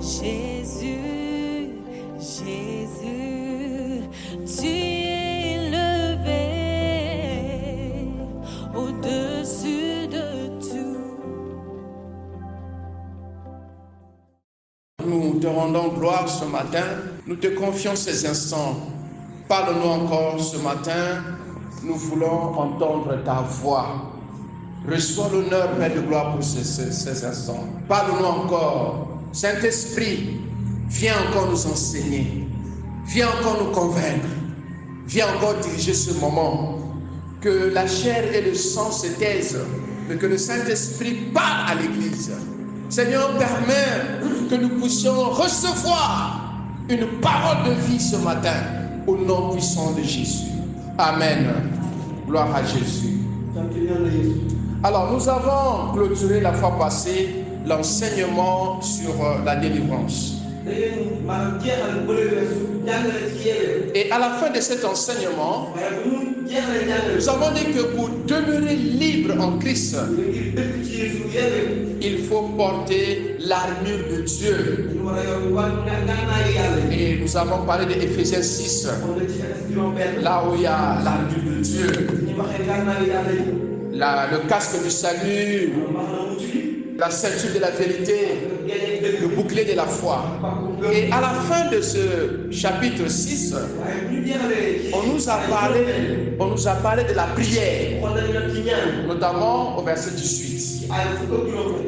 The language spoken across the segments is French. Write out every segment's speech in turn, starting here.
Jésus, Jésus, tu es élevé au-dessus de tout. Nous te rendons gloire ce matin, nous te confions ces instants. Parle-nous encore ce matin, nous voulons entendre ta voix. Reçois l'honneur, Père de gloire, pour ces instants. Parle-nous encore. Saint-Esprit, viens encore nous enseigner. Viens encore nous convaincre. Viens encore diriger ce moment. Que la chair et le sang se taisent, mais que le Saint-Esprit parle à l'Église. Seigneur, permets que nous puissions recevoir une parole de vie ce matin, au nom puissant de Jésus. Amen. Gloire à Jésus. Alors, nous avons clôturé la fois passée l'enseignement sur la délivrance. Et à la fin de cet enseignement, nous avons dit que pour demeurer libre en Christ, il faut porter l'armure de Dieu. Et nous avons parlé de Éphésiens 6, là où il y a l'armure de Dieu, le casque du salut, la ceinture de la vérité, le bouclier de la foi. Et à la fin de ce chapitre 6, on nous a parlé de la prière, notamment au verset 18,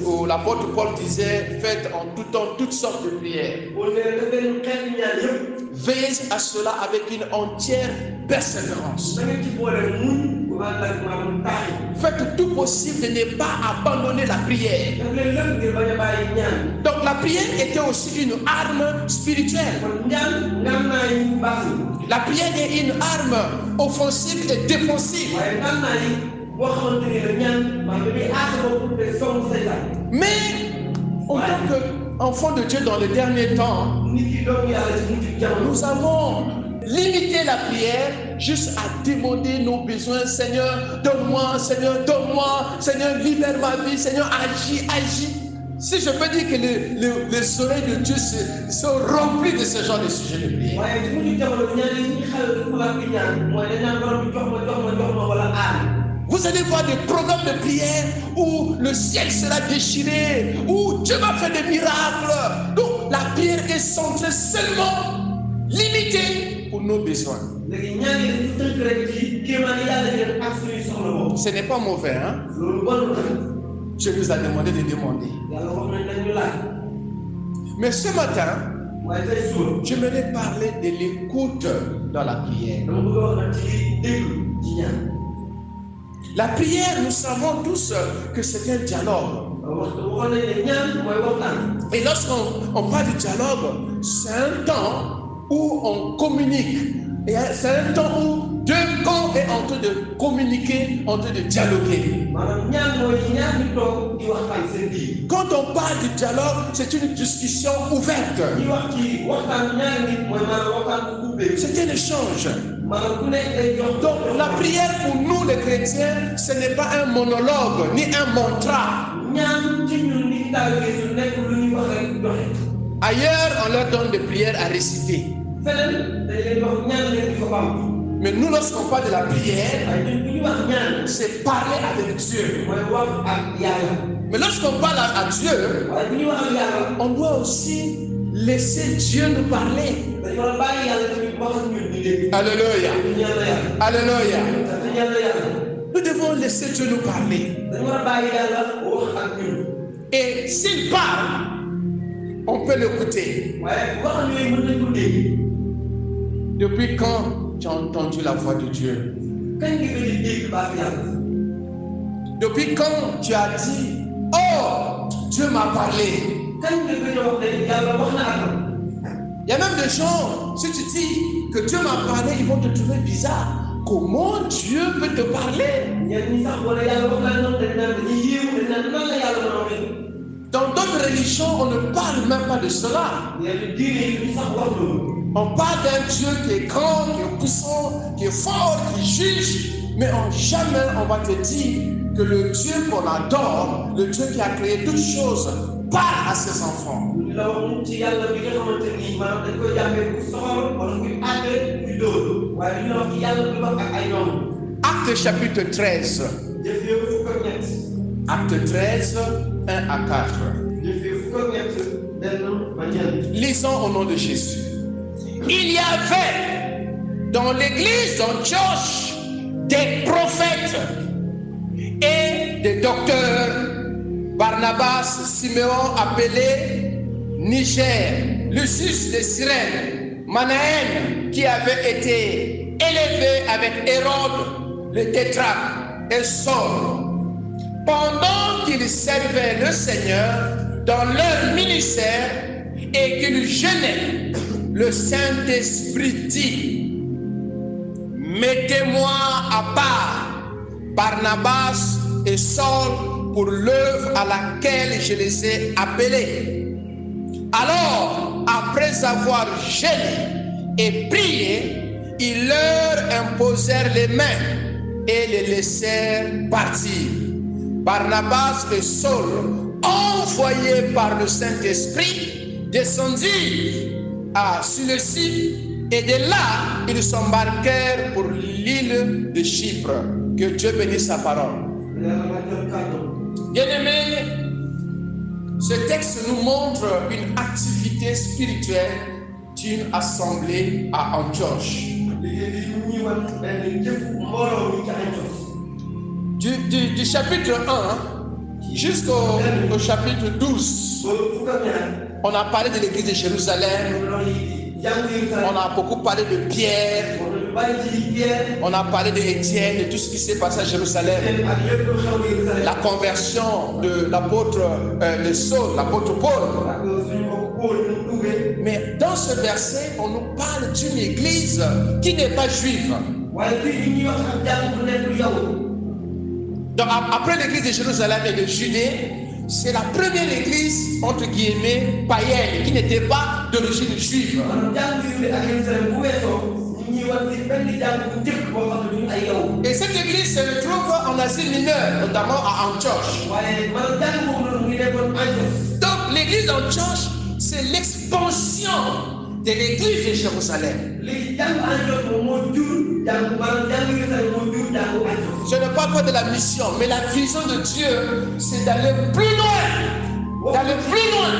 où l'apôtre Paul disait: faites en tout temps toutes sortes de prières. Veillez à cela avec une entière persévérance. Faites tout possible de ne pas abandonner la prière. Donc la prière était aussi une arme spirituelle. La prière est une arme offensive et défensive. Mais en tant qu'enfant de Dieu dans les derniers temps, nous avons limité la prière juste à demander nos besoins. Seigneur, donne-moi, Seigneur, libère ma vie, Seigneur, agis. Si je peux dire que les oreilles de Dieu sont remplies de ce genre de sujet de prière. Vous allez voir des programmes de prière où le ciel sera déchiré, où Dieu va faire des miracles. Donc la prière est centrée seulement, limitée pour nos besoins. Ce n'est pas mauvais, hein? Dieu nous a demandé de demander. Mais ce matin, j'aimerais parler de l'écoute dans la prière. La prière, nous savons tous que c'est un dialogue. Et lorsqu'on parle de dialogue, c'est un temps où on communique. Et c'est un temps où deux camps sont en train de communiquer, en train de dialoguer. Quand on parle de dialogue, c'est une discussion ouverte. C'est un échange. Donc la prière pour nous les chrétiens, ce n'est pas un monologue ni un mantra. Ailleurs, on leur donne des prières à réciter. Mais nous, lorsqu'on parle de la prière, c'est parler avec Dieu. Mais lorsqu'on parle à Dieu, on doit aussi laisser Dieu nous parler. Alléluia. Alléluia. Nous devons laisser Dieu nous parler. Et s'il parle, on peut l'écouter. Depuis quand tu as entendu la voix de Dieu? Depuis quand tu as dit: oh, Dieu m'a parlé? Il y a même des gens, si tu dis que Dieu m'a parlé, ils vont te trouver bizarre. Comment Dieu peut te parler? Dans d'autres religions, on ne parle même pas de cela. On parle d'un Dieu qui est grand, qui est puissant, qui est fort, qui juge. Mais jamais on va te dire que le Dieu qu'on adore, le Dieu qui a créé toutes choses, parle à ses enfants. la wax mu ci yàlla bi nga xamante ni maanaam dañ koy jàppee ku soxor wala muy àgg di dóor waaye li ñu wax ci yàlla bi wax ak ay ñoom. Acte chapitre 13. jëf yëpp fukk ak ñett. Acte 13, 1 à 4. jëf yëpp fukk ak ñett benn ba ñeent. Lisons au nom de Jésus. Il y avait dans l'église d'Antioche des prophètes et des docteurs. Barnabas, Siméon appelé Niger, Lucius de Cyrène, Manaën qui avait été élevé avec Hérode le tétrarque et Saul. Pendant qu'ils servaient le Seigneur dans leur ministère et qu'ils jeûnaient, le Saint-Esprit dit: mettez-moi à part Barnabas et Saul pour l'œuvre à laquelle je les ai appelés. Alors, après avoir jeûné et prié, ils leur imposèrent les mains et les laissèrent partir. Barnabas et Saul, envoyés par le Saint-Esprit, descendirent à Sélésie et de là, ils s'embarquèrent pour l'île de Chypre. Que Dieu bénisse sa parole. Bien-aimés, ce texte nous montre une activité spirituelle d'une assemblée à Antioche. Du chapitre 1 jusqu'au chapitre 12, on a parlé de l'église de Jérusalem, on a beaucoup parlé de Pierre, on a parlé d'Étienne, de tout ce qui s'est passé à Jérusalem, la conversion de l'apôtre de Saul, l'apôtre Paul. Mais dans ce verset, on nous parle d'une église qui n'est pas juive. Donc après l'église de Jérusalem et de Judée, c'est la première église, entre guillemets, païenne, qui n'était pas d'origine juive. Et cette église se retrouve en Asie mineure, notamment à Antioche. Donc l'église d'Antioche, c'est l'expansion de l'église de Jérusalem. Je ne parle pas de la mission, mais la vision de Dieu, c'est d'aller plus loin. D'aller plus loin.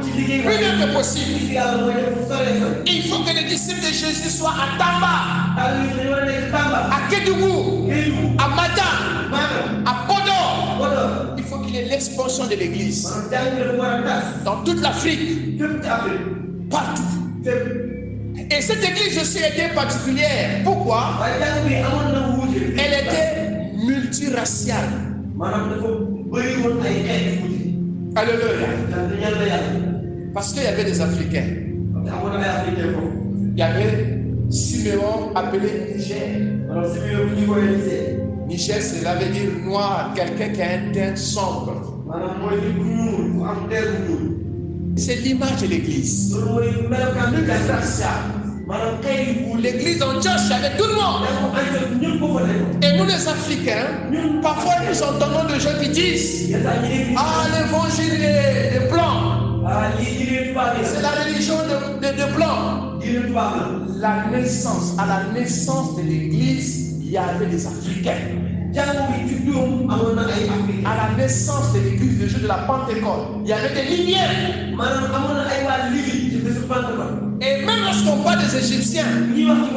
Plus loin que possible. Il faut que les disciples de Jésus soient à Tamba, à Kédougou, à Matam, à Podor. Il faut qu'il y ait l'expansion de l'église dans toute l'Afrique, partout. Et cette église aussi était particulière. Pourquoi? Elle était multiraciale. Alléluia. Parce qu'il y avait des Africains. Il y avait Siméon appelé Niger. Niger, cela veut dire noir, quelqu'un qui a un teint sombre. C'est l'image de l'église. L'église d'Antioche avec tout le monde. Et nous les Africains, parfois nous entendons des gens qui disent: ah, l'évangile des blancs, c'est la religion des blancs. À la naissance de l'église, il y avait des Africains. À la naissance de l'église, le jour de la Pentecôte, il y avait des lumières. Et même lorsqu'on parle des Égyptiens,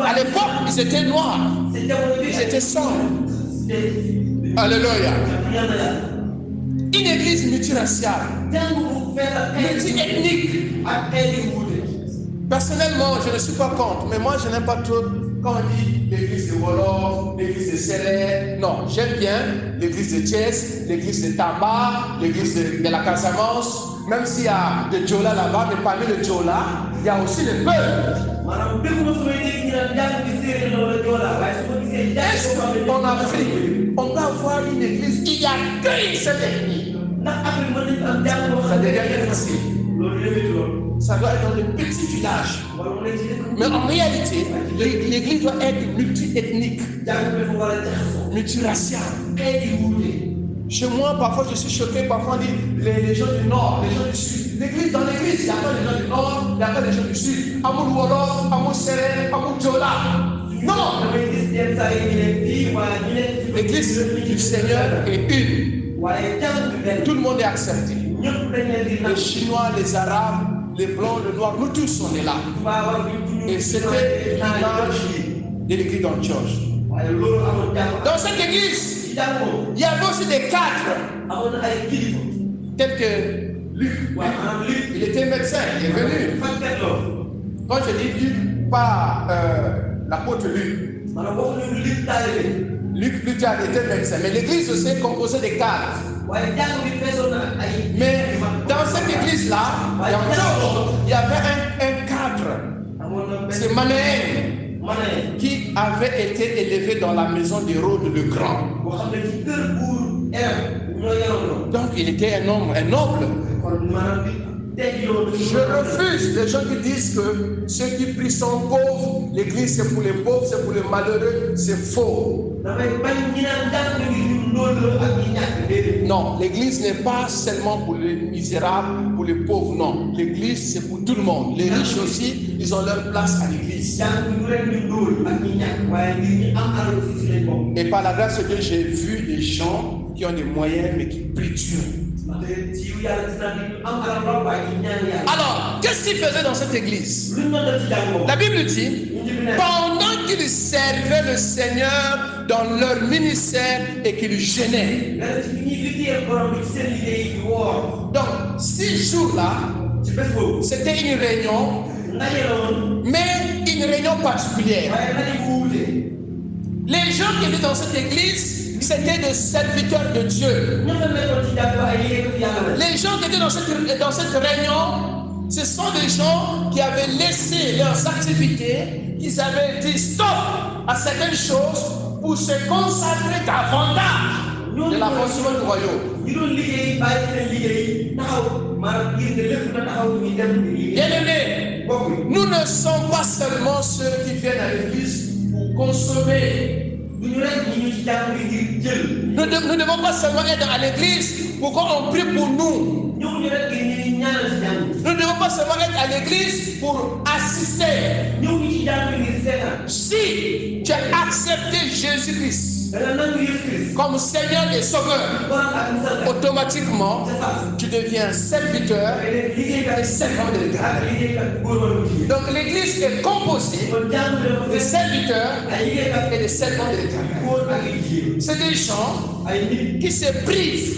à l'époque, ils étaient noirs, ils étaient sombres. Alléluia. Une église multiraciale, multi-ethnique. Personnellement, je ne suis pas contre, mais moi je n'aime pas trop quand on dit l'église de Wolof, l'église de Sérère. Non, j'aime bien l'église de Thiès, l'église de Tamba, l'église de la Casamance. Même s'il y a des Djola là-bas, mais parmi les Djola, il y a aussi les peuples. Est-ce qu'en Afrique, on peut avoir une église qui accueille cette ethnie? Ça devient difficile. Ça doit être dans des petits villages. Mais en réalité, l'église doit être multi-ethnique, multiraciale. Chez moi, parfois, je suis choqué. Parfois, on dit les gens du Nord, les gens du Sud. L'église, dans l'église, il n'y a pas les gens du Nord, il n'y a pas les gens du Sud. Amour Wolof, Amour Séré, Amour Diola. Non! L'église du Seigneur est une. Tout le monde est accepté. Les Chinois, les Arabes, les Blancs, les Noirs, nous tous on est là. Et c'était l'image de l'église d'Antioche. Dans cette église, il y avait aussi des cadres, tels que Luc. Il était médecin, il est venu. Quand je dis Luc, pas l'apôtre Luc. Luc était médecin, mais l'église aussi est composée de cadres. Mais dans cette église-là, il y avait un cadre, c'est Manéen, qui avait été élevé dans la maison d'Hérode le Grand. Donc il était un homme, un noble. Je refuse les gens qui disent que ceux qui prient sont pauvres, l'église c'est pour les pauvres, c'est pour les malheureux, c'est faux. Non, l'église n'est pas seulement pour les misérables, pour les pauvres, non. L'église c'est pour tout le monde. Les riches aussi, ils ont leur place à l'église. Et par la grâce de Dieu, j'ai vu des gens qui ont des moyens mais qui prient Dieu. Alors, qu'est-ce qu'il faisait dans cette église? La Bible dit, pendant qu'ils servaient le Seigneur dans leur ministère et qu'ils jeûnaient. Donc, 6 jours-là, c'était une réunion, mais une réunion particulière. Les gens qui étaient dans cette église, c'était des serviteurs de Dieu. Les gens qui étaient dans cette réunion, ce sont des gens qui avaient laissé leurs activités, qui avaient dit stop à certaines choses pour se consacrer davantage de l'avancement du royaume. Bien-aimés, nous ne sommes pas seulement ceux qui viennent à l'église pour consommer. Nous ne devons pas seulement être à l'église pour qu'on prie pour nous. Nous ne devons pas seulement être à l'église pour assister. Si tu as accepté Jésus-Christ comme Seigneur et Sauveur, automatiquement, tu deviens serviteur et servant de l'Église. Donc l'église est composée de serviteurs et de servants de l'Éternel. C'est des gens qui se privent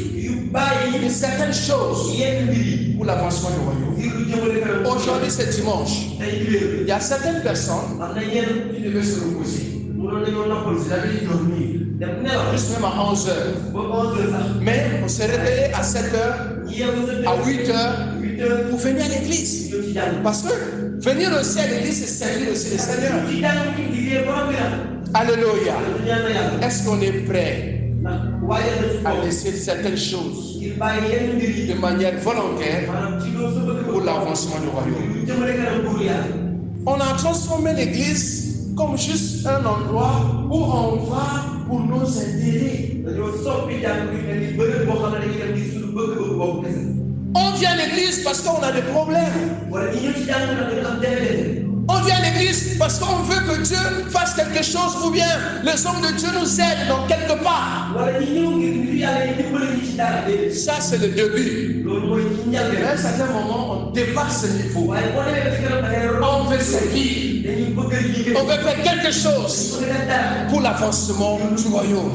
de certaines choses pour l'avancement du royaume. Aujourd'hui, c'est dimanche. Il y a certaines personnes qui devaient se reposer. Vous avez dormir. Juste même à 11h. Mais on s'est réveillé à 7h, à 8h pour venir à l'église. Parce que venir aussi à l'église, c'est servir aussi le Seigneur. Alléluia. Est-ce qu'on est prêt à laisser certaines choses de manière volontaire pour l'avancement du royaume? On a transformé l'église comme juste un endroit où on va pour nos intérêts. On vient à l'église parce qu'on a des problèmes. On vient à l'église parce qu'on veut que Dieu fasse quelque chose ou bien les hommes de Dieu nous aident dans quelque part. Ça, c'est le début. Mais à un certain moment, on dépasse ce niveau. On veut servir. On veut faire quelque chose pour l'avancement du royaume.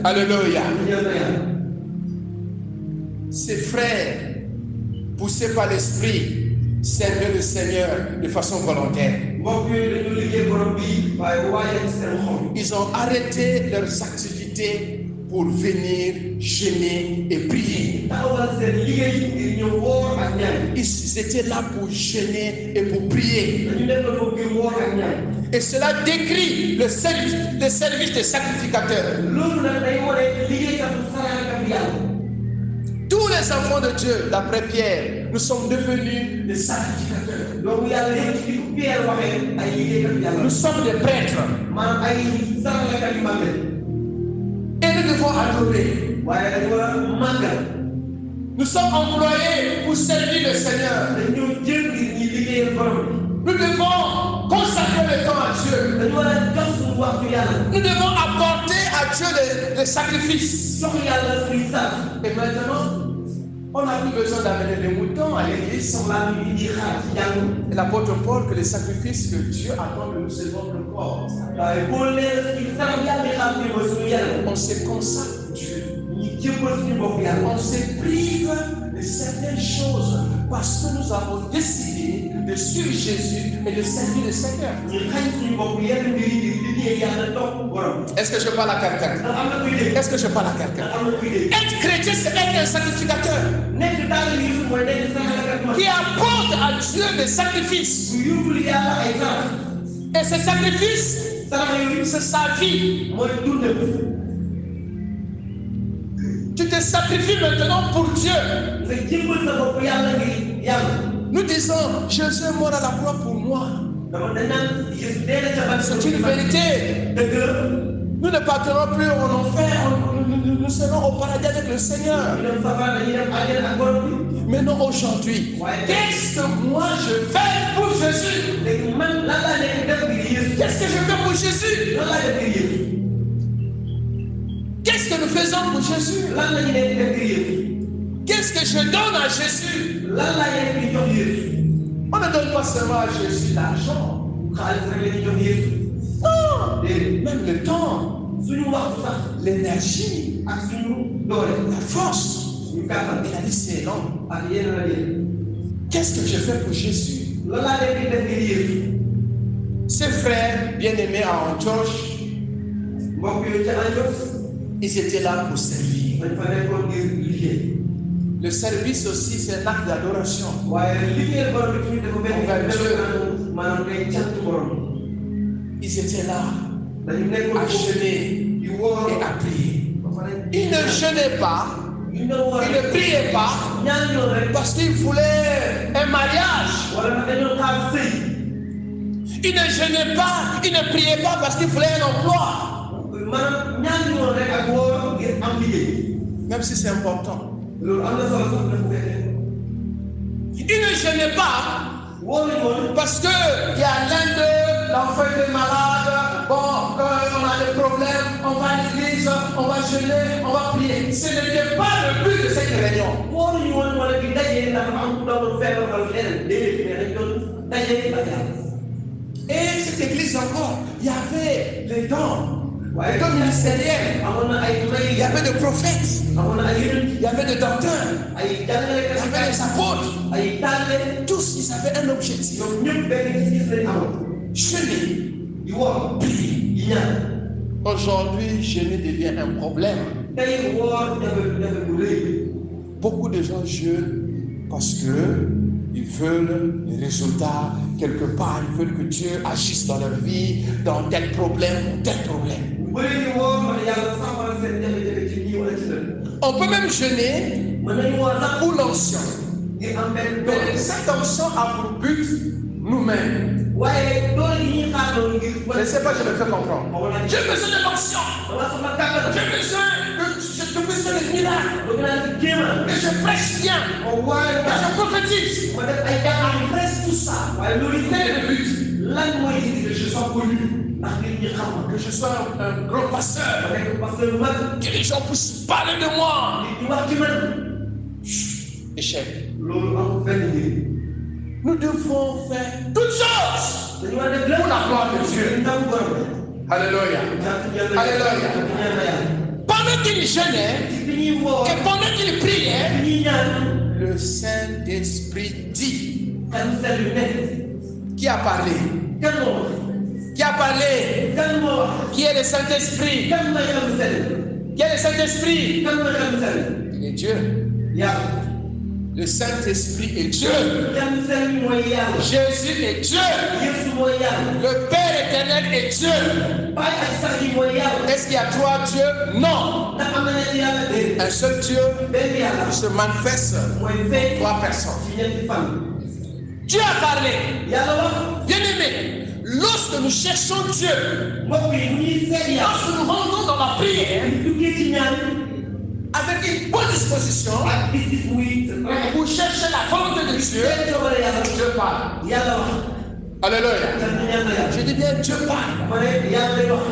Alléluia. Ses frères, poussés par l'esprit, servaient le Seigneur de façon volontaire. Ils ont arrêté leurs activités pour venir jeûner et prier. Ils étaient là pour jeûner et pour prier. Et cela décrit le service des sacrificateurs. Tous les enfants de Dieu, d'après Pierre, nous sommes devenus des sacrificateurs. Nous sommes des prêtres. Et nous devons adorer. waaye dañu war a màggal. Nous sommes employés pour servir le Seigneur. dañoo jël ngir ñi liggéeyal borom bi. Nous devons consacrer le temps à Dieu. dañu war a jox suñu waxtu yàlla. Nous devons apporter à Dieu les sacrifices. jox yàlla suñuy sàr. Et maintenant, on n'a plus besoin d'amener les moutons à l'église. soxlaa ñu di xaar ci jàngu. Et l'apôtre Paul que les sacrifices que Dieu attend de nous, c'est notre corps. waaye boo leen ci sàr yàlla di xaar mooy suñu yàlla. On se consacre à Dieu. ñu jébbal suñu bopp yàlla. On se prive de certaines choses parce que nous avons décidé de suivre Jésus et de servir le Seigneur. ñu xañ suñu bopp yenn mbir yi di liggéey yàlla topp borom. Est-ce que je parle à quelqu'un? ndax am na kuy dégg. Est-ce que je parle à quelqu'un? ndax am na kuy dégg. Être chrétien, c'est être un sacrificateur nekk daal di yëngu mooy nekk sacrificateur. qui apporte à Dieu des sacrifices. ñu yóbbul yàlla ay sarax. Et ces sacrifices, sarax yooyu c'est sa vie. mooy dundal. Tu te sacrifies maintenant pour Dieu. nga jébbal sa bopp yàlla ngir yàlla. Nous disons, Jésus est mort à la croix pour moi. dama dañ naan Jésus dee na ca ban. C'est une vérité. dëgg la. Nous ne partirons plus en enfer. Nous serons au paradis avec le Seigneur. ñu dem safara dañuy dem àjjana ak borom bi. Mais non, aujourd'hui, qu'est-ce que moi je fais pour Jésus? léegi man lan laa nekk def ngir Yeesu. Qu'est-ce que je fais pour Jésus? lan laa def ngir Yeesu. Qu'est-ce que nous faisons pour Jésus? lan la ñu nekk def ngir Yeesu. Qu'est-ce que je donne à Jésus? lan laa nekk di jox Yeesu. On ne donne pas seulement à Jésus l'argent. xaalis rek la ñuy jox Yeesu. Non, déedéet. même le temps, suñu waxtu sax. l'énergie, ak suñu doole. la force. suñu kàttan. Il a dit c'est long. ak yeneen ak yeneen. Qu'est-ce que je fais pour Jésus? lan laa nekk di def ngir Yeesu. Ses frères bien-aimés à Antioche, mbokk yooyu ca Antioche. ils étaient là pour servir. dañ fa nekkoon ngir liggéey. Le service aussi, c'est un acte d'adoration. waaye liggéeyal borom bi tamit dafa benn maanaam day cant borom. Ils étaient là dañu nekkoon à jeûner di woor et à prier. ba pare Ils ne jeûnaient pas, ñu doon woor ils ne priaient pas ñaan yoon rek. parce qu'ils voulaient un mariage. wala nag dañoo xaar sëy. Ils ne jeûnaient pas, ils ne priaient pas parce qu'ils voulaient un emploi. maanaam ñaan yoon rek ak woor ngir am liggéey. Même si c'est important. loolu am na solo sax dafa fekkee. Ils ne jeûnaient pas wóor nañu woon. parce que il y a l'un d'eux, l'enfant était malade, bon, on a des problèmes, on va à l'église, on va jeûner, on va prier. Ce n'était pas le but de cette réunion. wóor nañu woon wala di daje ndax am ku doon feebar wala leneen déedéet mais dañ doon daje ak yàlla. Et cette église encore, il y avait les dons, waaye les dons ministériels, amoon na ay may. il y avait des prophètes, amoon na ay yeneen. il y avait des docteurs, ay il y jàngalekat. avait les apôtres. ay taalibe. Tous, ils avaient un objectif. ñoom ñëpp benn gis-gis lañ amoon. Jeûner, di woor. di ñaan. aujourd'hui, jeûner devient un problème. tey woor jafe bu rëy. Beaucoup de gens jeûnent parce que ils veulent les résultats quelque part. Ils veulent que Dieu agisse dans leur vie, dans tel problème ou tel problème. bu bëri di woor wala yàlla saafara seen jafe-jafe ci nii wala ci lan. On peut même jeûner mën nañu woor sax pour l'onction. ngir am benn Mais doole. cette onction a pour but nous-mêmes. waaye doole yi ñuy xaar loolu ngir. Je ne sais pas, je me fais comprendre. J'ai besoin de l'onction. dama soxla kàttan. J'ai besoin de miracles. bëgg naa si jéemal. Que je prêche bien. waaye Que je prophétise. ma def ay jàngat presque tout ça. waaye loolu Quel est le but? lan mooy indi que je sois connu. ndax nit ñi xam ma. Que je sois un gros pasteur. ma nekk pasteur bu mag. Que les gens puissent parler de moi. nit ñi wax ci man. Échec. loolu amul benn njëriñ. Nous devons faire toutes choses dañu war a def lépp. pour la gloire de Dieu. ndaw borom. Alléluia. Alléluia. Pendant qu'il jeûnait ci bi ñuy woor. et pendant qu'il priait, bi ñuy ñaan. le Saint-Esprit dit. kan sell yu nekk. Qui a parlé? kan moo wax. Qui a parlé? kan moo wax. Qui est le Saint-Esprit? kan mooy kan sell. Qui est le Saint-Esprit? kan mooy kan sell. Il est Dieu. yàlla. Le Saint-Esprit est Dieu. kan sell mooy yàlla. Jésus est Dieu. Yeesu mooy yàlla. Le Père éternel est Dieu. Baay ak sax yi mooy yàlla. Est-ce qu'il y a trois dieux? Non. ndax am na ñetti yàlla déedéet. Un seul Dieu benn yàlla. qui se manifeste mooy feeñ. trois personnes. ci ñetti fan. Dieu a parlé. yàlla wax. Bien-aimé, lorsque nous cherchons Dieu, mbokk yi bu ñuy seet yàlla. lorsque nous rentrons dans la prière, ñu duggee ci ñaan. avec une bonne disposition ak gis-gis muy rafet pour chercher la volonté de Dieu, seen coobare yàlla Dieu parle. yàlla wax Alléluia. sant ñaan na yàlla Je dis bien Dieu parle. ma ne yàlla day wax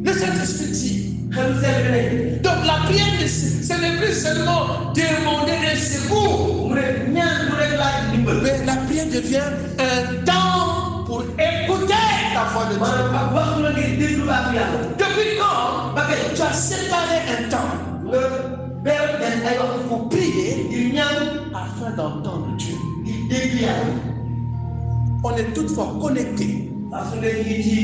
Le Saint-Esprit dit. xelu sell bi ne Donc la prière, ce n'est plus seulement demander un secours, mu ne ñaan du rek laaj ndimbal mais la prière devient un temps pour écouter la voix de Dieu. maanaam ak waxtu la ngir déglu baatu yàlla Depuis quand ba kañ tu as séparé un temps nga beral benn ay waxtu pour prier ngir ñaan afin d'entendre Dieu? ngir dégg yàlla On est toutefois connectés. saa su ne ñu ngi ci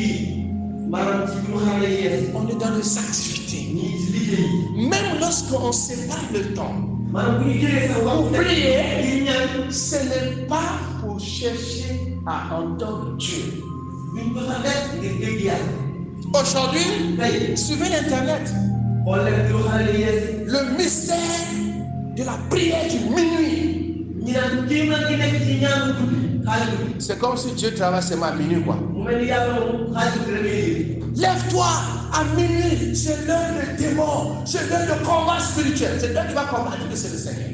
maanaam ci bu xarale yees On est dans les activités. ñu ngi ci liggéey yi Même lorsqu'on sépare le temps maanaam bu ñu jëlee sa waxtu pour prier, ngir ñaan ce n'est pas pour chercher à entendre Dieu. duñ ko sax def ngir dégg yàlla Aujourd'hui, tey suivez l'Internet. xool leen ci lu xarale yees Le mystère de la prière du minuit. ñi naan kii nag ki nekk ci ñaanu guddi xaalis guddi C'est comme si Dieu travaille seulement à minuit, quoi. mu mel ni yàlla moom xaalis guddi rek lay liggéey Lève-toi à minuit, c'est l'heure de démon, c'est l'heure de combat spirituel. C'est l'heure que tu vas combattre que c'est le Seigneur.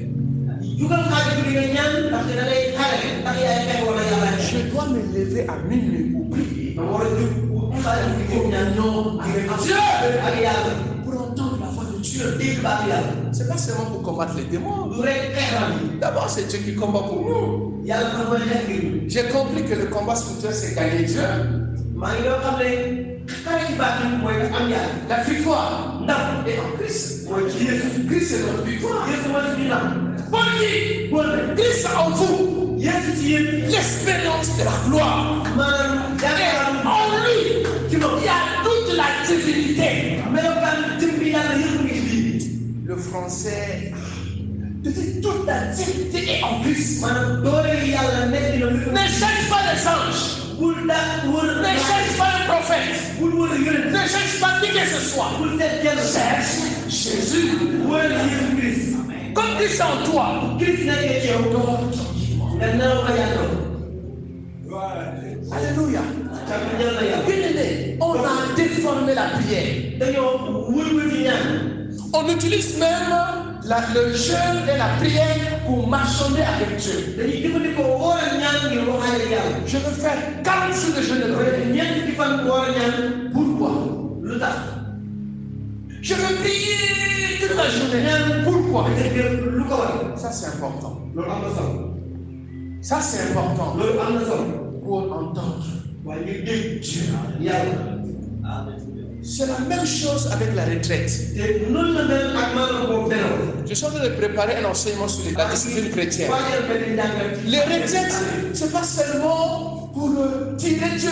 jugal xaalis guddi nga ñaan ndaxte da ngay xaare ndax yaay xeex wala yàlla xeex Je dois me lever à minuit pour prier, da war a jóg pour xaalis guddi foofu ñaan ñoo ak Dieu, ak yàlla pour entendre la voix de Dieu. dégg baatu yàlla C'est pas seulement pour combattre les démons. du rek xeexal yi D'abord, c'est Dieu qui combat pour nous. yàlla dafa mooy xeex ngir ñu J'ai compris que le combat spirituel, c'est gagner Dieu. maa ngi doon xam ne xare ci baat yi mooy nga am yàlla La victoire ndam est en Christ. mooy ci Yeesu Christ est notre victoire. Yeesu mooy suñu ndam Paul dit, bon rek Christ en vous, Yeesu ci yéen l'expérience de la gloire. maanaam Et jàngaaram en lui, ci moom il y a toute la divinité. melokaan jëm bi yàlla yëpp ngi ci biir Le français dit toute la divinité est en Christ. maanaam doole yi yàlla nekk na lu Ne cherche pas les anges. bul daa wër Ne cherche pas un prophète. bul wër yonent Ne cherche pas qui que ce soit. bul seet kenn Cherche Jésus. wër Yeesu Christ Comme Christ en toi. Christ nekkee ci yow nga nelaw nga yàggal Alléluia. càmm ñaan na yàlla Bien-aimé, on a déformé la prière. dañoo wër ci ñaan On utilise même le jeûne et la prière pour marchander avec Dieu. dañuy jëfandikoo woor ak ñaan ngir waxaale yàlla Je veux faire 40 jours de jeûne et de prière. ñeenti fan woor ak ñaan Pourquoi? lu tax Je veux prier toute la journée. ñaan Pourquoi? lu ko war Ça, c'est important. loolu am na solo Ça, c'est important loolu am na solo pour entendre waaye ñu dégg Dieu. yàlla C'est la même chose avec la retraite. te noonu la mel ak maanaam boobu delloo Je suis en train de préparer un enseignement sur la discipline chrétienne. waajal benn njàngal Les retraites, c'est pas seulement pour tirer Dieu,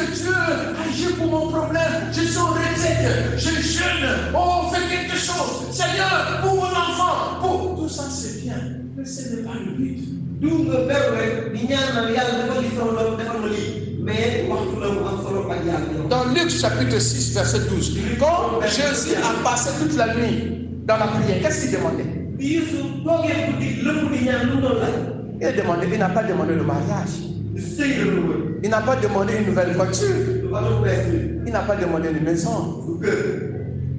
agis pour mon problème. Je suis en retraite, je jeûne. Oh, fais quelque chose. Seigneur, pour mon enfant, pour tout ça, c'est bien. Mais ce n'est pas le but. du nga beru rek di ñaanal yàlla dafa gis sama doom defal ma lii mais waxtu la mu am solo ak yàlla Dans Luc chapitre 6, verset 12, quand Jésus a passé toute la nuit dans la prière, qu'est-ce qu'il demandait? bi Yeesu toogee guddi lëpp di ñaan lu mu doon laaj Il n'a pas demandé le mariage. sëy la lu wër Il n'a pas demandé une nouvelle voiture. du bato bu bees bi Il n'a pas demandé une maison. du kër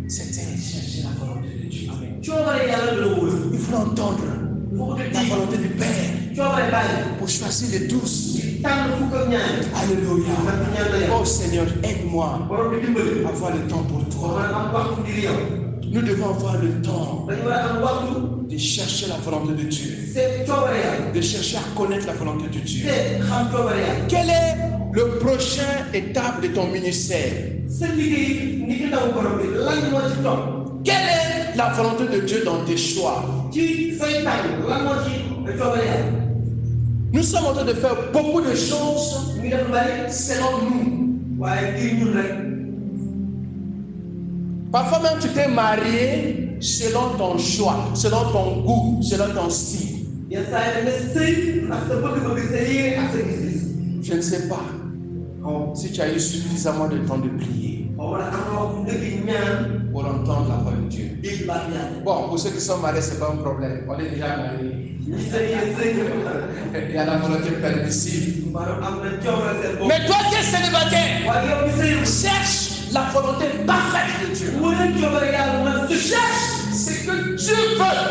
C'était chercher la volonté de Dieu. coobare yàlla dina wër Il faut entendre foo ko la dégg volonté du Père coobare bàyyi pour choisir les douze. tànn fukk ak ñaar Alléluia. man ñaan la yàlla Oh Seigneur, aide-moi borom bi dimbali à avoir le temps pour war toi. a am waxtu ngir yow Nous devons avoir le temps dañu war a am waxtu de chercher la volonté de Dieu, seet coobare yàlla de chercher à connaître la volonté de Dieu. seet xam coobare yàlla Quelle est le prochain étape de ton ministère? sa liggéey ni ki ndaw borom bi lan moo ci topp Quelle est la volonté de Dieu dans tes choix? ci say tànn lan moo ci coobare yàlla Nous sommes en train de faire beaucoup de choses ñu ngi def lu bari selon nous. waaye ngir ñun rek Parfois même tu t'es marié selon ton choix, selon ton goût, selon ton style. yenn saa yi da nga sëy ak sa bëgg-bëgg sa yéene ak sa gis-gis Je ne sais pas si tu as eu suffisamment de temps de prier xaw ma ne am na waxtu dëgg ñaan pour entendre la voix de Dieu. dégg baat yàlla Bon, pour ceux qui sont mariés, ce n'est pas un problème. On est déjà mariés. ñi sëy yéen sëy Il y a la volonté permissive. maanaam am na coobare seen bopp Mais toi qui es célibataire, waaye yow mi sëy cherche la volonté parfaite de Dieu. wala coobare yàlla man Cherche ce que Dieu veut,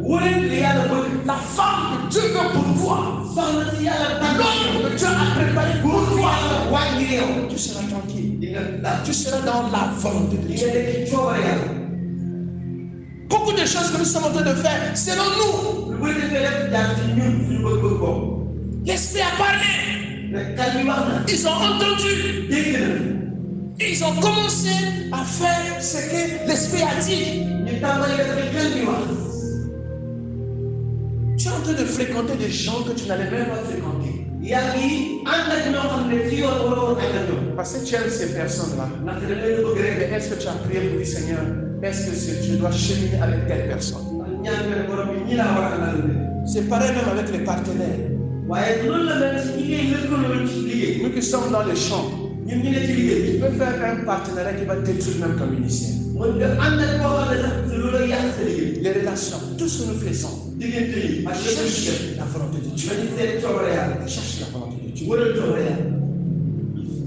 wane li yàlla bëgg la femme que Dieu veut pour toi, soxna si yàlla tànn l'homme que Dieu a préparé pour toi, yàlla waaj ngir yow tu seras tranquille. di nga daal Tu seras dans la volonté de di Dieu. nga nekk ci coobare yàlla Beaucoup de choses que nous sommes en train de faire, selon nous, lu bëri dafay def jaar ci ñun suñu bëgg-bëgg boobu l'Esprit a parlé, mais xel mi wax na ils ont entendu, dégg na ils ont commencé à faire ce que l'Esprit a dit. ñu tàmbali def rek xel mi wax Tu es en train de fréquenter des gens que tu n'allais même pas fréquenter. yaa ngi ànd ak ñoo xam ne ci yoon wala woon ànd ak ñoom Parce que tu aimes ces personnes-là. ndaxte da leen bëgg rek Mais est-ce que tu as prié pour dire, Seigneur, est-ce que je dois cheminer avec telle personne? ñaan nga ne borom bi ñii laa war a àndal C'est pareil même avec les partenaires. waaye loolu la mel si ñi ngay lëkkaloo ci liggéey Nous qui sommes dans les champs, ñun ñu ne ci liggéey tu peux faire un partenariat qui va détruire même ton ministère. mën nga ànd ak koo xam ne sax si loolu la yàq sa liggéey Les relations, tout ce que nous faisons, diggante yi ak yëpp ci def cherche la volonté de Dieu. dañuy seet coobare yàlla Cherche la volonté de Dieu. wëral coobare yàlla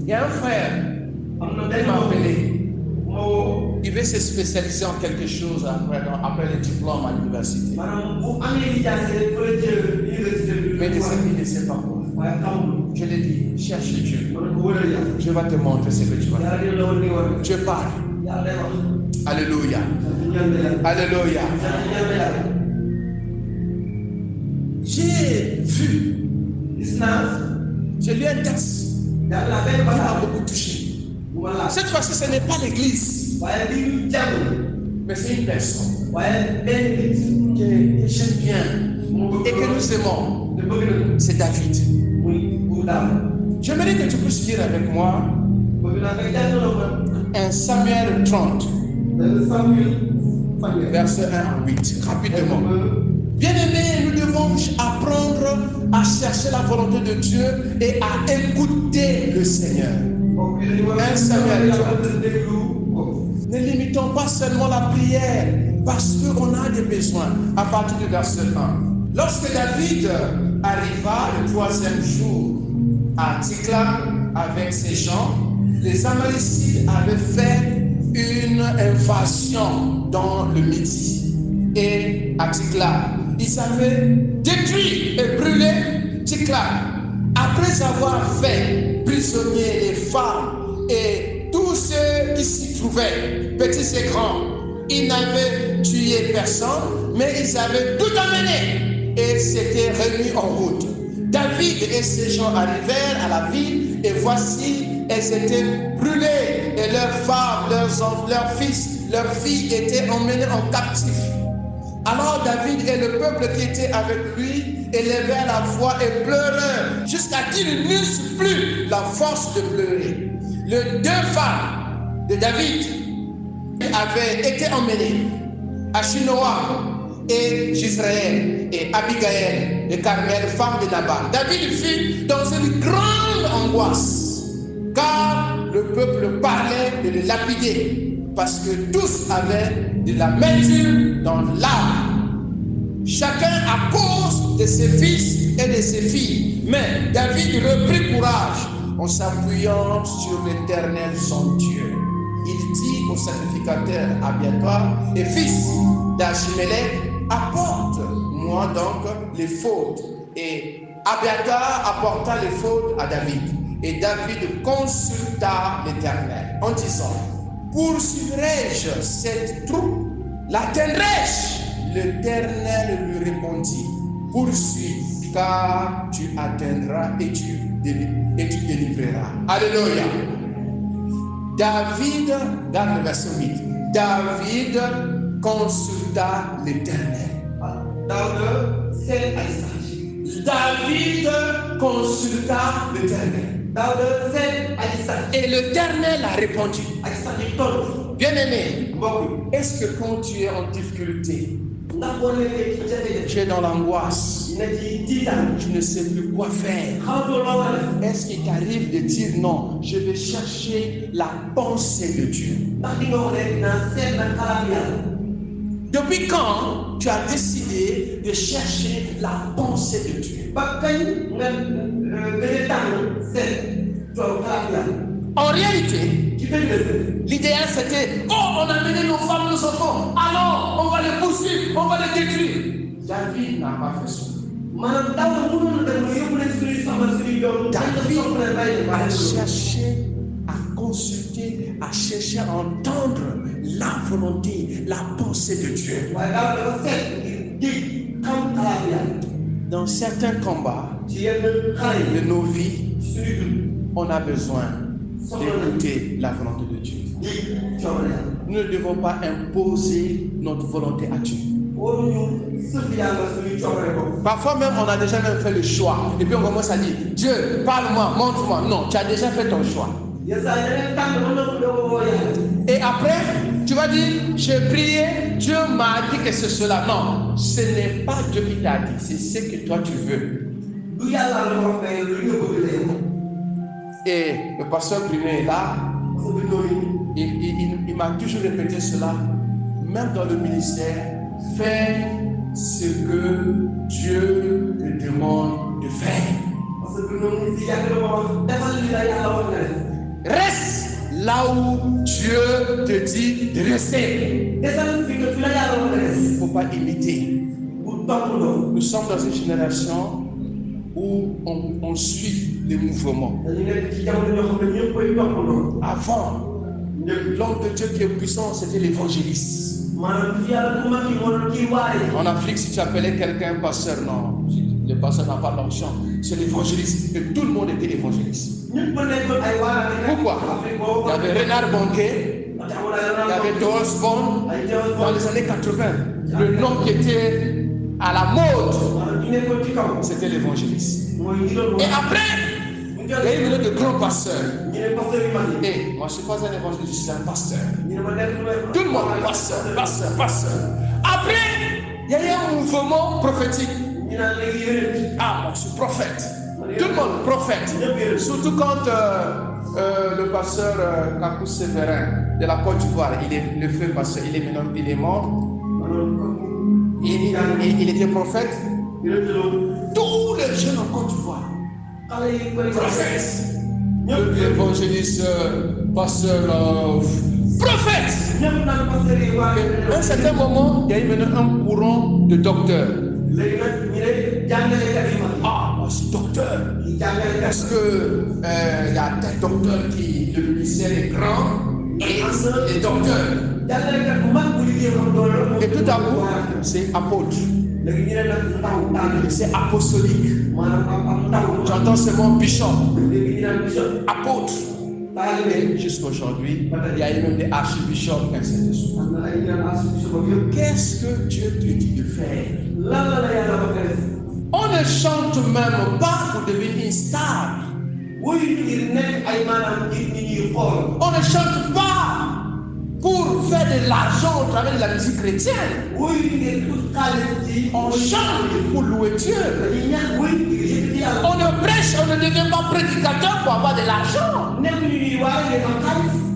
Il y a un frère am na qui benn m'a moom appelé. ma woo Il veut se spécialiser en quelque chose après le diplôme à l'université. maanaam bu amee lijaase rek fa la jël université bi Mais il ne sait pas quoi. waaye xamul Je l'ai dit, cherche Dieu. ma ne ko wëral yàlla Dieu va te montrer ce que tu vas faire. yàlla dina la woon ni war Dieu parle. yàlla day wax Alléluia. sant ñaan na yàlla Alléluia. sant ñaan na yàlla J'ai vu, gis naa j'ai lu un texte daal la benn qui m'a bataille beaucoup touché. bu ma laaj Cette fois-ci, ce n'est pas l'église, waaye li ñu jàng mais c'est une personne waaye benn nit que j'aime bien moo et bëgg que nous aimons. te bëgg na C'est David. muy bu daal J'aimerais que tu puisses lire avec moi bëgg naa nga jàngaloo ma 1 Samuel 30, Samuel fanweer verset 1 à 8, rapidement. Bien-aimés, nous devons apprendre à chercher la volonté de Dieu et à écouter le Seigneur. Un Samuel. Ne limitons pas seulement la prière parce qu'on a des besoins. À partir du verset 1. Lorsque David arriva le 3e jour à Tsiklag avec ses gens, les Amalécites avaient fait une invasion dans le Midi et à Tsiklag. Ils avaient détruit et brûlé Tsiklag. Après avoir fait prisonniers les femmes et tous ceux qui s'y trouvaient, petits et grands, ils n'avaient tué personne, mais ils avaient tout amené et s'étaient remis en route. David et ses gens arrivèrent à la ville et voici, elles étaient brûlées et leurs femmes, leurs enfants, leurs fils, leurs filles étaient emmenés en captif. Alors David et le peuple qui était avec lui élevèrent la voix et pleurèrent jusqu'à qu'ils n'eussent plus la force de pleurer. Les 2 femmes de David avaient été emmenées, Achinoam et Jisraël et Abigail et Carmel, femme de Nabal. David fut dans une grande angoisse car le peuple parlait de le lapider parce que tous avaient de la mesure dans l'âme, chacun à cause de ses fils et de ses filles. Mais David reprit courage en s'appuyant sur l'Éternel son Dieu. Il dit au sacrificateur Abiathar et fils d'Achimélec, apporte-moi donc les fautes. Et Abiathar apporta les fautes à David. Et David consulta l'Éternel en disant, poursuivrai-je cette troupe? L'atteindrai-je? L'Éternel lui répondit, poursuis, car tu atteindras et tu délivreras. Alléluia. David, dans le verset 8, David consulta l'Éternel. David consulta l'Éternel. Et l'Éternel a répondu. Bien-aimé, est-ce que quand tu es en difficulté, tu es dans l'angoisse, tu ne sais plus quoi faire, est-ce qu'il t'arrive de dire non, je vais chercher la pensée de Dieu? Depuis quand tu as décidé de chercher la pensée de Dieu? En réalité, ci dëgg l'idéal c'était, oh, on a mené nos femmes, nos enfants, alors on va les poursuivre, on va les détruire. David n'a pas fait ça. maanaam daw na mënoon na dem ba yóbbu leen suñuy soxla suñuy doom. David soxla leen bàyyi leen a bàyyi leen. cherché à consulter, à chercher à entendre la volonté, la pensée de Dieu. waaye daaw dafa seet ngir dégg xam xalaat yàlla. Dans certains combats ci yenn xale yi de nos vies, suñuy dund on a besoin d'écouter la volonté de Dieu. dégg coono yàlla. Nous ne devons pas imposer notre volonté à Dieu. waruñu sëf yàlla suñuy coobare bopp. Parfois même, on a déjà même fait le choix. Et puis on commence à dire, Dieu, parle-moi, montre-moi. Non, tu as déjà fait ton choix. yenn saa yi da ngeen tànn ba noppi doo ko woo yàlla. Et après, tu vas dire, j'ai prié, Dieu m'a dit que c'est cela. Non, ce n'est pas Dieu qui t'a dit, c'est ce que toi tu veux. du yàlla la wax mais lu nga bëgg lay wax. Et le pasteur Bruno est là, parce que noonu il m'a toujours répété cela, même dans le ministère, fais ce que Dieu te demande de faire. parce que noonu si yàgg na ma wax defal li la yàlla wax nga def. Reste là où Dieu te dit de rester. desal fi nga fi la yàlla wax nga def. Il ne faut pas imiter. bu toppandoo. Nous sommes dans une génération où on suit les mouvements. dañu nekk ci jamono ñoo xam ne ñëpp koy toppandoo. Avant, l'homme de Dieu qui est puissant, c'était l'évangéliste. maanaam fi yàlla bu mag yi moo doon kii waare. En Afrique, si tu appelais quelqu'un pasteur, non, le pasteur n'a pas l'onction, c'est l'évangéliste. Et tout le monde était évangéliste. ñëpp ba nekkoon ay waare. Pourquoi? Il y avait Renard Bonquet, il y avait Doris Bond. Dans les années 80, le nom qui était à la mode, c'était l'évangéliste. Et après, il y a eu de grands pasteurs. Et moi, je ne suis pas un évangéliste, je suis un pasteur. Tout le monde, pasteur, pasteur, pasteur. Après, il y a eu un mouvement prophétique. Ah, moi, je suis prophète. Tout le monde, prophète. Surtout quand le pasteur Kakou Séverin de la Côte d'Ivoire, il est le feu pasteur, il est mort. Il était prophète. Tous les jeunes en Côte d'Ivoire, prophète. L'évangéliste, pasteur, prophète. À un certain moment, il y a eu maintenant un courant de docteurs. Ah, moi je suis docteur. Parce que il y a tel docteur qui, le ministère est grand et docteur. Et tout à coup, c'est apôtre. C'est apostolique. J'entends ce mot bishop, apôtre. Et jusqu'aujourd'hui, il y a eu même des archibishops, ainsi de suite. Qu'est-ce que Dieu te dit de faire? On ne chante même pas pour devenir une star. On ne chante pas pour faire de l'argent au travers de la musique chrétienne. On chante pour louer Dieu. On ne prêche, on ne devient pas prédicateur pour avoir de l'argent.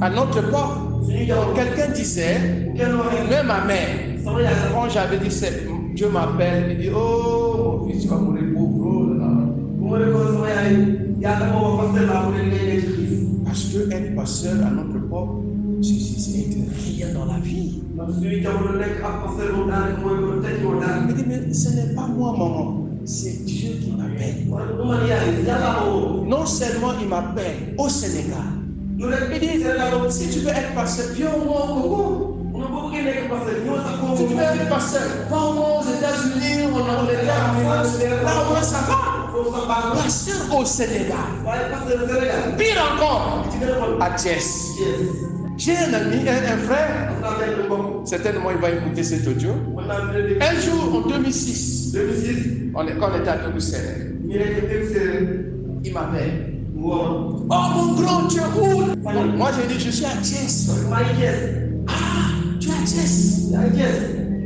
À notre époque, quelqu'un disait, même ma mère, quand j'avais dit Dieu m'appelle, il dit, oh mon fils, tu vas mourir pauvre. Parce que être pasteur à notre époque, c'est rien dans la vie. Il dit, mais ce n'est pas moi, maman, c'est Dieu qui m'appelle. Non seulement il m'appelle au Sénégal, il dit, si tu veux être pasteur, viens au moins au Congo. Si tu veux être pasteur, va au moins aux États-Unis, en Angleterre, là au moins ça va. Pasteur au Sénégal. Pire encore, à Thiès. J'ai un ami, un frère, certainement il va écouter cet audio. Un jour, en 2006, quand on était à Bruxelles, il m'appelle. Oh mon grand, tu es où? Moi j'ai dit, je suis à Thiès. Ah, tu es à Thiès.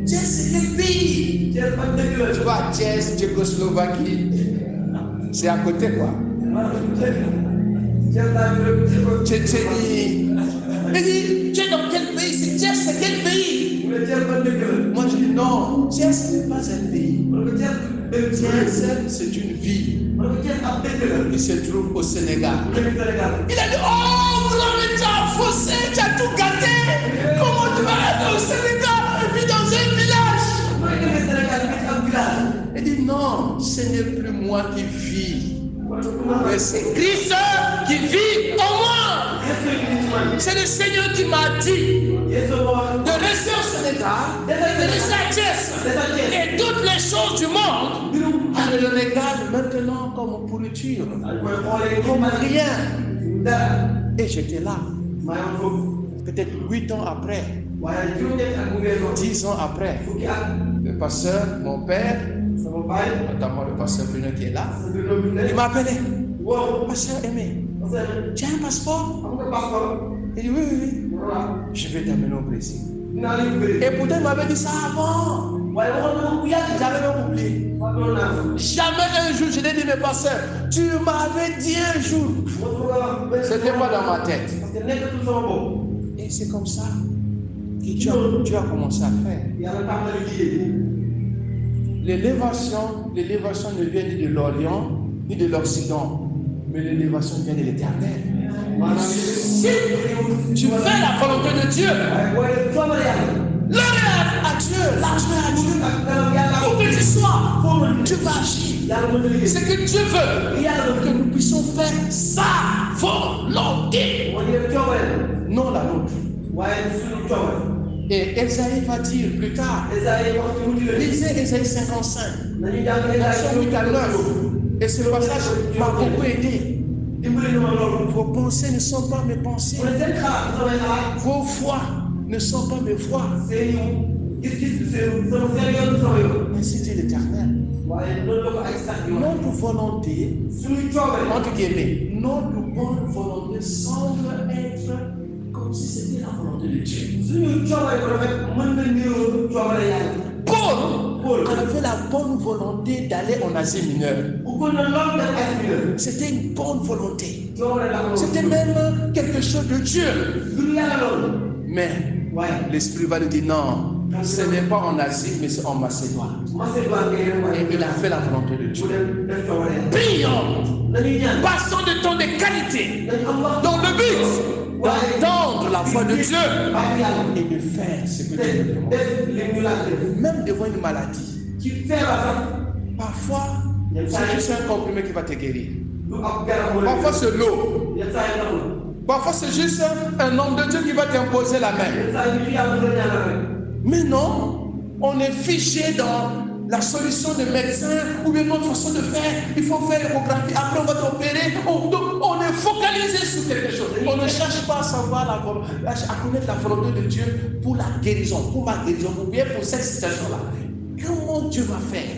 Thiès, c'est quel pays? Tu vois, Thiès, Tchécoslovaquie. C'est à côté quoi. Tchétchénie. Il dit, tu es dans quel pays? C'est Thiès, c'est quel pays? Moi je dis non, Thiès n'est pas un pays. Thiès, c'est une ville. Il se trouve au Sénégal. Il a dit, oh faussé, tu as tout gâté. Comment tu vas être au Sénégal et puis dans un village? Il dit non, ce n'est plus moi qui vis. Mais c'est Christ qui vit en moi. C'est le Seigneur qui m'a dit de rester au Sénégal, de rester à Thiès. Et toutes les choses du monde, je le regarde maintenant comme pourriture, comme rien. Et j'étais là. Peut-être 8 ans après, 10 ans après, le pasteur, mon père, notamment le pasteur Bruno qui est là, il m'a appelé. Pasteur Aimé, tu as un passeport? Il dit oui. Je vais t'amener au Brésil. Et pourtant il m'avait dit ça avant. J'avais même oublié. Jamais un jour je l'ai dit, mais pasteur, tu m'avais dit un jour. C'était pas dans ma tête. Et c'est comme ça que tu as commencé à faire. L'élévation ne vient ni de l'Orient ni de l'Occident, mais l'élévation vient de l'Éternel. Si tu fais la volonté de Dieu, l'honneur à Dieu, l'argent à Dieu, où que tu sois, tu vas agir. C'est que Dieu veut que nous puissions faire sa volonté, non la nôtre. Et Esaïe va dire plus tard, lisez Esaïe 55, verset 8 à 9, et ce passage m'a beaucoup aidé. Vos pensées ne sont pas mes pensées, vos voix ne sont pas mes voix. Ainsi dit l'Éternel. Notre volonté, entre guillemets, notre bonne volonté semble être comme si c'était la volonté de Dieu. Paul avait la bonne volonté d'aller en Asie mineure. C'était une bonne volonté. C'était même quelque chose de Dieu. Mais l'Esprit va lui dire non. Ce n'est pas en Asie, mais c'est en Macédoine. Et il a fait la volonté de Dieu. Prions, passons de temps de qualité dans le but d'entendre la voix de Dieu et de faire ce que Dieu demande. Même devant une maladie. Parfois, c'est juste un comprimé qui va te guérir. Parfois, c'est l'eau. Parfois, c'est juste un homme de Dieu qui va t'imposer la main. Mais non, on est fiché dans la solution de médecin ou bien notre façon de faire. Il faut faire l'échographie, après on va t'opérer. On est focalisé sur quelque chose. On ne cherche pas à savoir à connaître la volonté de Dieu pour la guérison, pour ma guérison, ou bien pour cette situation-là. Comment Dieu va faire?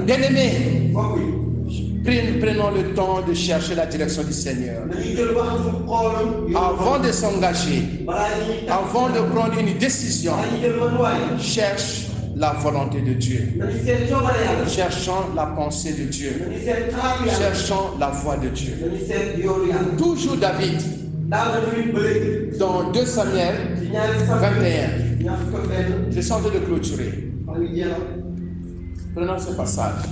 Bien-aimé, prenons le temps de chercher la direction du Seigneur. Avant de s'engager, avant de prendre une décision, cherche la volonté de Dieu. Cherchons la pensée de Dieu. Cherchons la voix de Dieu. Toujours David, dans 2 Samuel 21, je suis en train de clôturer. Prenons ce passage.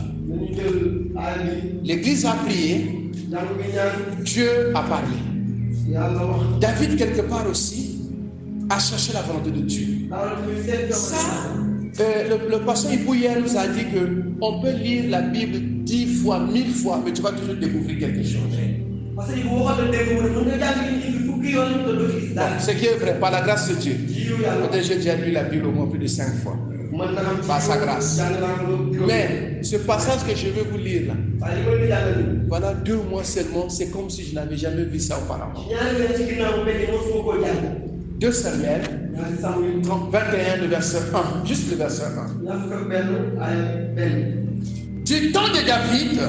L'église a prié, Dieu a parlé. David, quelque part aussi, a cherché la volonté de Dieu. Ça, le pasteur Ibouyer nous a dit qu'on peut lire la Bible 10 fois, 1000 fois, mais tu vas toujours découvrir quelque chose. Bon, ce qui est vrai, par la grâce de Dieu. Peut-être j'ai déjà lu la Bible au moins plus de 5 fois. Par sa grâce. Mais ce passage que je vais vous lire là, voilà 2 mois seulement, c'est comme si je n'avais jamais vu ça auparavant. 2 Samuel 21, le verset 1, juste le verset 1. Du temps de David,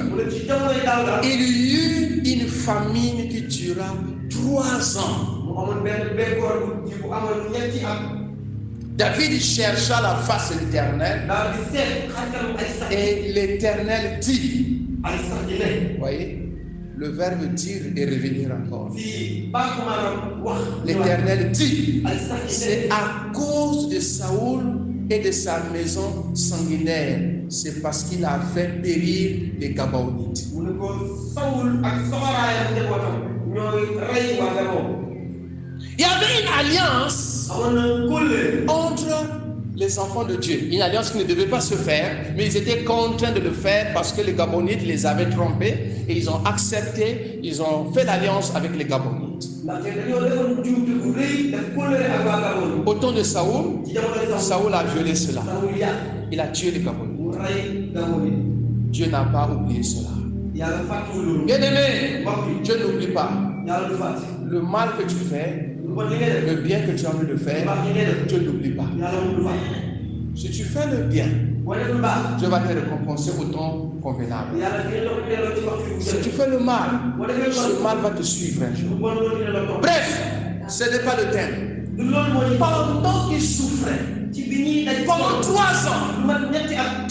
il y eut une famine qui dura 3 ans. David chercha la face de l'Éternel et l'Éternel dit, vous voyez, le verbe dire et revenir encore. L'Éternel dit, c'est à cause de Saoul et de sa maison sanguinaire, c'est parce qu'il a fait périr les Gabaonites. mu ne ko Sawul ak soxoraayam njabootam ñooy rey waa Gabon. Il y avait une alliance amoon na kóllëre entre les enfants de Dieu. Une alliance qui ne devait pas se faire, mais ils étaient contraints de le faire parce que les Gabonites les avaient trompés et ils ont accepté, ils ont fait l'alliance avec les Gabonites. ndaxte dañoo defoon juumte bu rëy def kóllëre ak waa Gabon. Au temps de Saoul, ci jamono Saoul a violé cela. Sawul yàq Il a tué les Gabonites. mu rey Gabon yi. Dieu n'a pas oublié cela. yàlla fàttewul loolu. Bien-aimé, mbokk yi Dieu n'oublie pas yàlla du fàtte. le mal que tu fais, lu bon li ngay def. le bien que tu as envie de lu faire. baax li ngay def. Dieu n'oublie pas. yàlla moom du fàtte. Si tu fais le bien, boo def lu baax. Dieu va te récompenser au temps convenable. yàlla dina la ko delloo ci waxtu bu Si tu jot. fais le mal, boo defee lu ce bon. mal va te suivre un lu jour. bon loolu dina la topp. Bref, ce n'est pas le thème. du loolu moo ñu. Pendant qu'il souffrait, ci bi ñuy daj. pendant 3 ans, lu mat ñetti at.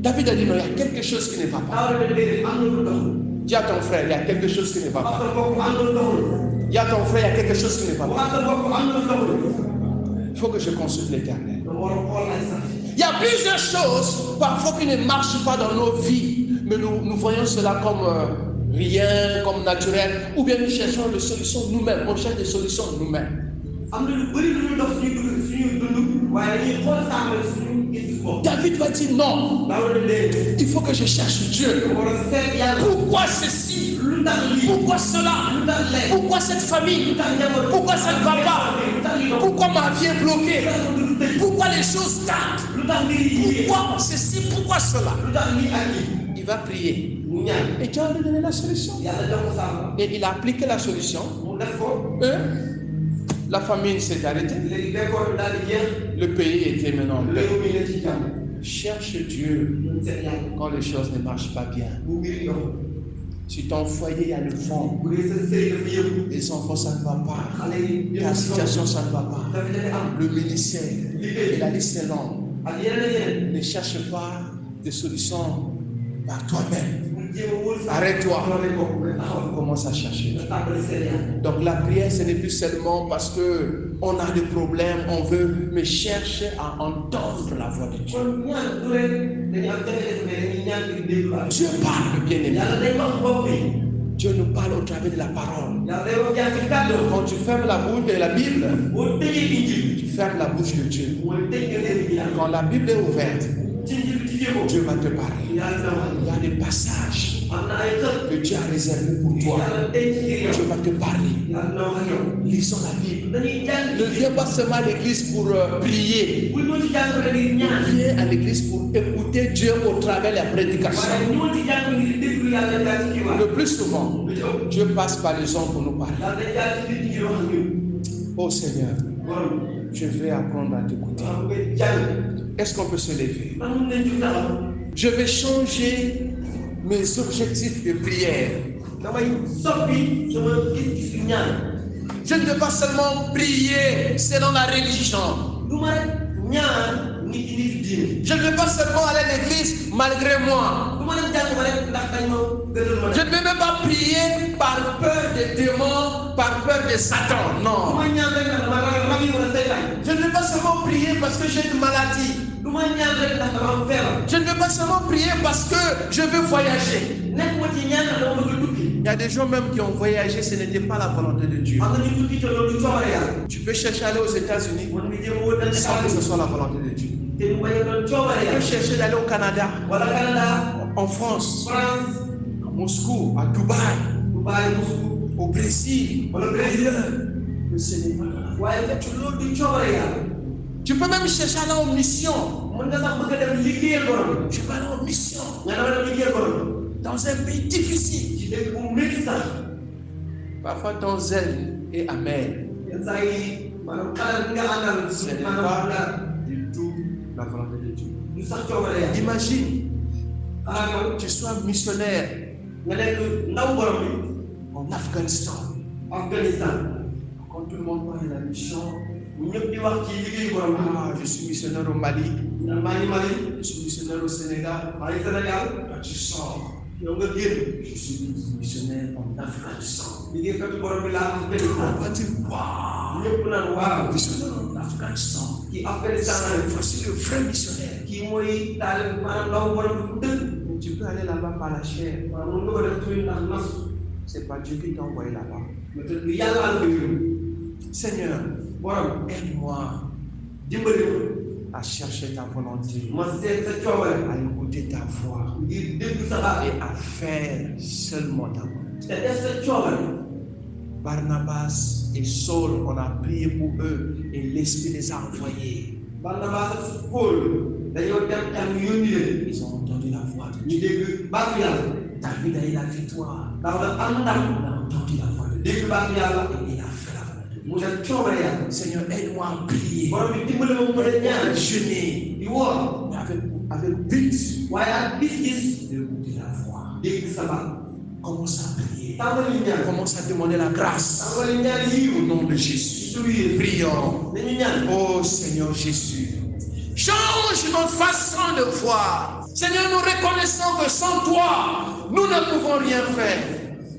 David a dit non, il y a quelque chose qui ne va pas. daaw la déedéet am na lu doxul. Dis à ton frère, il y a quelque chose qui ne va wax pas. sa bopp am na lu doxul. Dis à ton frère, il y a quelque chose qui ne va pas. wax sa bopp am na lu doxul. Il faut que je consulte l'Éternel. dama war a xool ay sax. Il y a plusieurs choses parfois qui ne marchent pas dans nos vies, mais nous voyons cela comme rien, comme naturel, ou bien nous cherchons des solutions nous-mêmes, on cherche des solutions nous-mêmes. am na lu bëri lu ñu dox suñu dund waaye dañuy xool saafara suñu gis bopp. David va dire non, daaw la déedéet. il faut que je cherche Dieu. dama war a seet yàlla. Pourquoi ceci? lu tax lii. Pourquoi cela? lu tax lee. Pourquoi cette famille? lu tax njaboot. Pourquoi ça ne va pas? lu tax lii dox. Pourquoi ma vie est bloquée? lu tax ma dund tëj. Pourquoi les choses tardent? lu tax mbir yi yéex. Pourquoi ceci? Pourquoi cela? lu tax lii ak lii. Il va prier. mu ñaan. Et Dieu va lui donner la solution. yàlla jox ko saafara. Et il a appliqué la solution. mu def ko. La famine s'est arrêtée. léegi bekkoor bi daal di jeex. Le pays était maintenant en paix. réew mi ne ci jàmm. Cherche Dieu ñu seet yàlla. quand les choses ne marchent pas bien. bu mbir yi doxul. Si ton foyer y a le fond, bu dee sa sëy dafa yëngu. les enfants ça ne va pas, xale yi ta situation ça ne va pas, dafa am. le ministère et la liste est longue. ak yeneen ak yeneen. Ne cherche pas des solutions par toi-même. mu jéem a wóor sa. Arrête-toi. loolu bopp nga taxawal. Commence à chercher. nga tàmbali seet yàlla. Donc la prière, ce n'est plus seulement parce que on a des problèmes, on veut, mais cherche à entendre la voix de Dieu. kon ñaan du rek dañuy am jafe-jafe mais dañuy ñaan ngir déglu la. Dieu parle, bien-aimé. yàlla day wax bopp bi. Dieu nous parle au travers de la parole. yàlla day wax jaar ci kàddu. Quand tu fermes la bouche de la Bible, boo tëjee Injil. tu fermes la bouche de Dieu. mooy tëj nga leen bi yàlla. Quand la Bible est ouverte, ci Injil bi tijjee ko. Dieu va te parler. yàlla dina wax. Il y a des passages am na ay xët. que Dieu a réservés pour toi. yàlla denc ngir yow. Dieu va te parler. yàlla dina wax ak yow. Lisons la Bible. dañuy jàng. Ne viens pas seulement à l'église pour prier. bu ñu ci jàng rek ngir ñaan. Viens à l'église pour écouter Dieu au travers de la prédication. waaye ñu ci jàng ngir déglu yàlla jaar ci xibaar. Le plus souvent, lu ci ëpp. Dieu passe par les hommes pour nous parler. yàlla day jaar ci nit ñi ngir wax ak ñun. Oh Seigneur, borom. je vais apprendre à t'écouter. waaw bu koy jàng. Est-ce qu'on peut se lever? man mun nañ ci taxaw. Je vais changer mes objectifs de prière. damay soppi sama gis-gisu ñaan. Je ne veux pas seulement prier selon la religion. du ma rek ñaan nit ñi di diine. Je ne veux pas seulement aller à l'église malgré moi. du ma dem jàng ma rek ndax dañ ma gënal ma Je rek. ne veux même pas prier par peur des démons, par peur de Satan. du Non. ma ñaan rek ndax dama ragal rab yi wala seytaan. Je ne veux pas seulement prier parce que j'ai une maladie. du ma ñaan rek ndax dama am feebar. Je ne veux pas seulement prier parce que je veux voyager. nekk ma ci ñaan ndax dama bëgg a tukki. Il y a des gens même qui ont voyagé, ce n'était pas la volonté de Dieu. am na ñu tukki te loolu du coobare yàlla. Tu peux chercher à aller aux États-Unis man mi jéem a wër dañ sans que ce soit la volonté de Dieu. te mu bañ a doon coobare Tu peux yàlla. chercher d'aller au Canada, wala Canada. en France, France. à Moscou, à Dubaï, Dubaï Moscou. au Brésil, wala Brésil. le Sénégal. waaye fekk loolu du coobare yàlla. Tu peux même chercher à aller en mission. mën nga sax bëgg a dem liggéeyal borom. Tu peux aller en mission nga dama dem liggéeyal borom. dans un pays difficile. ci dëkk bu métti sax. Parfois ton zèle est amer. yenn saa yi maanaam xalaat bi nga àndal. Ce n'est maanaam pas daal du tout la volonté de Dieu. du sax coobare yàlla. Imagine, xanaa yow tu sois missionnaire nga nekk ndaw borom bi. en Afghanistan. Afghanistan. Quand tout le monde parle de la mission, bu ñëpp di wax ci liggéeyu borom bi. ah, je suis missionnaire au Mali, maa ngi Mali. je suis missionnaire au Sénégal. maa ngi Sénégal. Toi, tu sors yow nga génn Je suis missionnaire en Afghanistan. liggéeykatu borom bi laa am benn On va dire, waouh, ñëpp naan waaw missionnaire en Afghanistan. kii Afghanistan la C'est voici le vrai missionnaire. kii mooy taal maanaam ndaw borom bi bu dëgg Mais tu peux aller là-bas par la chair. waaw mun nga ko def tuuti ndax nas C'est pas Dieu qui t'a envoyé là-bas. mais te du yàlla la ko yóbbu Seigneur, borom aide-moi dimbali à chercher ta volonté, ma seet sa coobare à écouter ta voix ngir dégg sa baat et à faire seulement ta volonté. te def sa coobare Barnabas et Saul, on a prié pour eux et l'Esprit les a envoyés. Barnabas ak Paul dañoo dem tam yónni leen Ils ont entendu la voix de ñu Dieu. dégg baatu yàlla David a eu la victoire. ndax la am ndam On a entendu la voix de Dieu. dégg baatu yàlla Et il a fait la volonté de mu def coobare yàlla Dieu. Seigneur, aide-moi à prier. borom bi dimbali ma mu mën a ñaan À jeûner. di woor Mais avec but waaye ak gis-gis d'écouter la voix. dégg sa baat Commence à prier. tàmbali ñaan Commence à demander la grâce. tàmbali ñaan Au yiw nom de Jésus. suy Prions. dañu ñaan Oh Seigneur Jésus, change notre façon de voir. Seigneur, nous reconnaissons que sans toi, nous ne pouvons rien faire.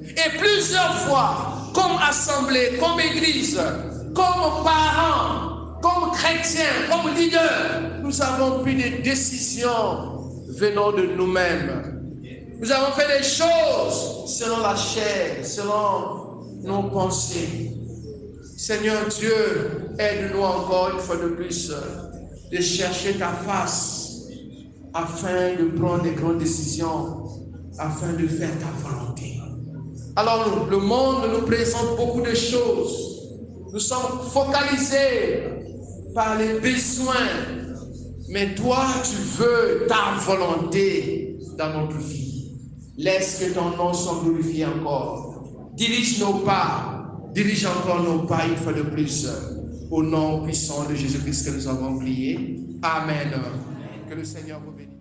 Et plusieurs fois, comme assemblée, comme église, comme parents, comme chrétiens, comme leaders, nous avons pris des décisions venant de nous-mêmes. Nous avons fait des choses selon la chair, selon nos pensées. Seigneur Dieu, aide-nous encore une fois de plus de chercher ta face afin de prendre des grandes décisions, afin de faire ta volonté. Alors le monde nous présente beaucoup de choses. Nous sommes focalisés par les besoins. Mais toi, tu veux ta volonté dans notre vie. Laisse que ton nom soit glorifié encore. Dirige nos pas. Dirige encore nos pas une fois de plus. Au nom puissant de Jésus-Christ que nous avons prié. Amen. Que le Seigneur vous bénisse.